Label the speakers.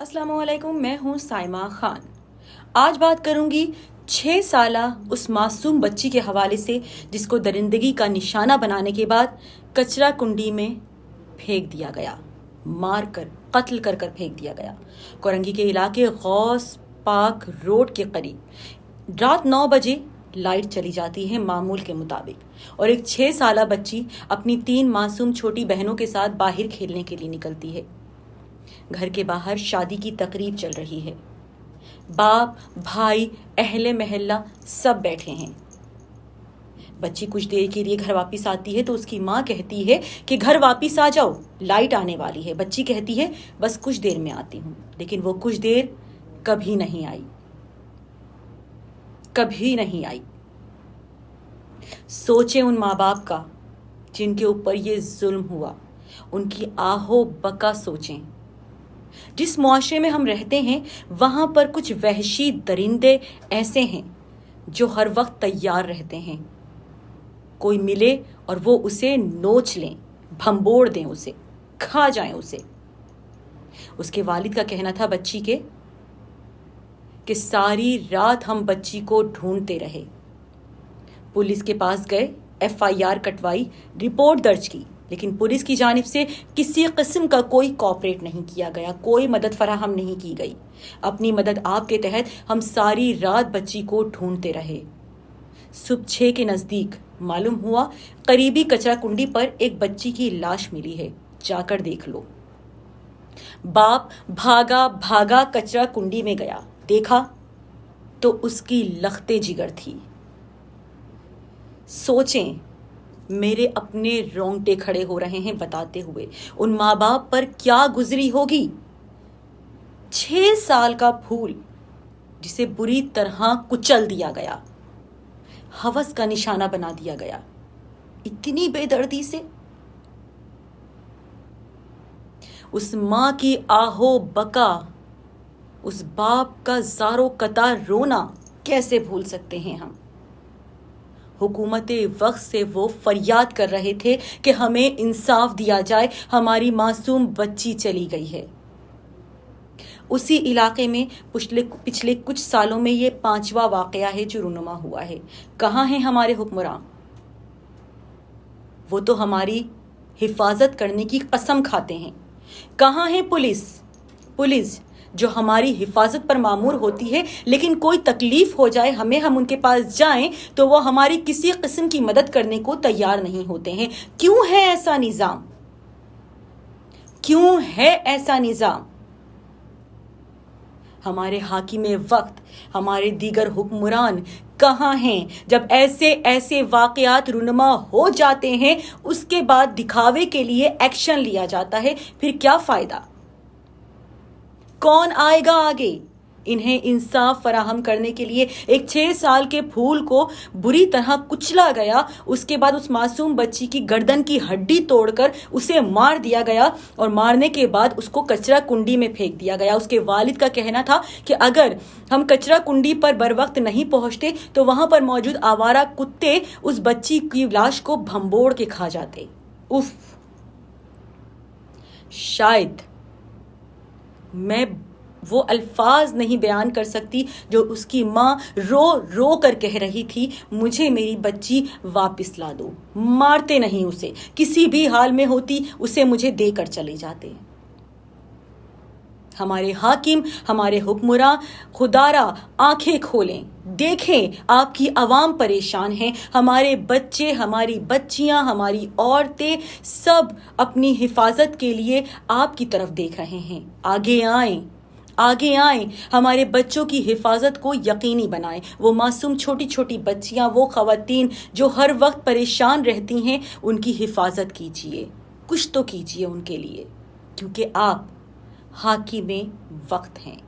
Speaker 1: अस्सलाम वालेकुम, मैं हूँ साइमा खान। आज बात करूँगी 6 साला उस मासूम बच्ची के हवाले से जिसको दरिंदगी का निशाना बनाने के बाद कचरा कुंडी में फेंक दिया गया, मार कर कत्ल कर कर फेंक दिया गया। कोरंगी के इलाके गौस पाक रोड के करीब रात 9 बजे लाइट चली जाती है मामूल के मुताबिक और एक 6 साला बच्ची अपनी 3 मासूम छोटी बहनों के साथ बाहर खेलने के लिए निकलती है। घर के बाहर शादी की तकरीब चल रही है। बाप, भाई, अहले महल्ला सब बैठे हैं। बच्ची कुछ देर के लिए घर वापस आती है तो उसकी माँ कहती है कि घर वापस आ जाओ, लाइट आने वाली है। बच्ची कहती है बस कुछ देर में आती हूँ, लेकिन वो कुछ देर कभी नहीं आई, कभी नहीं आई। सोचें उन माँ बाप का जिनके ऊपर ये जुल्म हुआ, उनकी आहो बका सोचें। जिस मुआशरे में हम रहते हैं वहाँ पर कुछ वहशी दरिंदे ऐसे हैं जो हर वक्त तैयार रहते हैं। कोई मिले और वो उसे नोच लें, भंबोड़ दें, उसे खा जाएं उसे। उसके वालिद का कहना था बच्ची के कि सारी रात हम बच्ची को ढूंढते रहे। पुलिस के पास गए, FIR कटवाई, रिपोर्ट दर्ज की, लेकिन पुलिस की जानिब से किसी किस्म का कोई कोऑपरेट नहीं किया गया, कोई मदद फराहम नहीं की गई। अपनी मदद आप के तहत हम सारी रात बच्ची को ढूंढते रहे। सुबह 6 के नज़दीक मालूम हुआ करीबी कचरा कुंडी पर एक बच्ची की लाश मिली है, जाकर देख लो। बाप भागा भागा कचरा कुंडी में गया, देखा तो उसकी लख्ते जिगर थी। सोचें, मेरे अपने रोंगटे खड़े हो रहे हैं बताते हुए, उन माँ बाप पर क्या गुजरी होगी। 6 साल का फूल जिसे बुरी तरह कुचल दिया गया, हवस का निशाना बना दिया गया, इतनी बेदर्दी से। उस माँ की आहो बका, उस बाप का ज़ारो कतार रोना कैसे भूल सकते हैं हम। हुकूमत वक्त से वो फरियाद कर रहे थे कि हमें इंसाफ दिया जाए, हमारी मासूम बच्ची चली गई है। उसी इलाके में पिछले कुछ सालों में ये 5वां वाक़या है जो रूनुमा हुआ है। कहाँ हैं हमारे हुक्मरान? वो तो हमारी हिफाजत करने की कसम खाते हैं। कहाँ है पुलिस जो हमारी हिफाजत पर मामूर होती है, लेकिन कोई तकलीफ हो जाए हमें, हम उनके पास जाएं तो वो हमारी किसी किस्म की मदद करने को तैयार नहीं होते हैं। क्यों है ऐसा निज़ाम? क्यों है ऐसा निज़ाम? हमारे हाकिमे वक्त, हमारे दीगर हुक्मरान कहाँ हैं जब ऐसे ऐसे वाक़यात रुनमा हो जाते हैं, उसके बाद दिखावे के लिए एक्शन लिया जाता है? फिर क्या फ़ायदा? कौन आएगा आगे इन्हें इंसाफ फराहम करने के लिए? एक 6 साल के फूल को बुरी तरह कुचला गया, उसके बाद उस मासूम बच्ची की गर्दन की हड्डी तोड़कर उसे मार दिया गया और मारने के बाद उसको कचरा कुंडी में फेंक दिया गया। उसके वालिद का कहना था कि अगर हम कचरा कुंडी पर बर वक्त नहीं पहुंचते तो वहां पर मौजूद आवारा कुत्ते उस बच्ची की लाश को भंबोड़ के खा जाते। उफ, शायद मैं वो अल्फाज नहीं बयान कर सकती जो उसकी माँ रो रो कर कह रही थी, मुझे मेरी बच्ची वापस ला दो। मारते नहीं उसे, किसी भी हाल में होती उसे मुझे देकर चले जाते। हमारे हाकिम, हमारे हुक्मरान खुदारा आंखें खोलें, देखें आपकी आवाम परेशान है। हमारे बच्चे, हमारी बच्चियां, हमारी औरतें सब अपनी हिफाजत के लिए आपकी तरफ देख रहे हैं। आगे आएं, हमारे बच्चों की हिफाजत को यकीनी बनाएं। वो मासूम छोटी छोटी बच्चियां, वो ख़वातीन जो हर वक्त परेशान रहती हैं, उनकी हिफाजत कीजिए, कुछ तो कीजिए उनके लिए, क्योंकि आप हाकिमे वक्त हैं।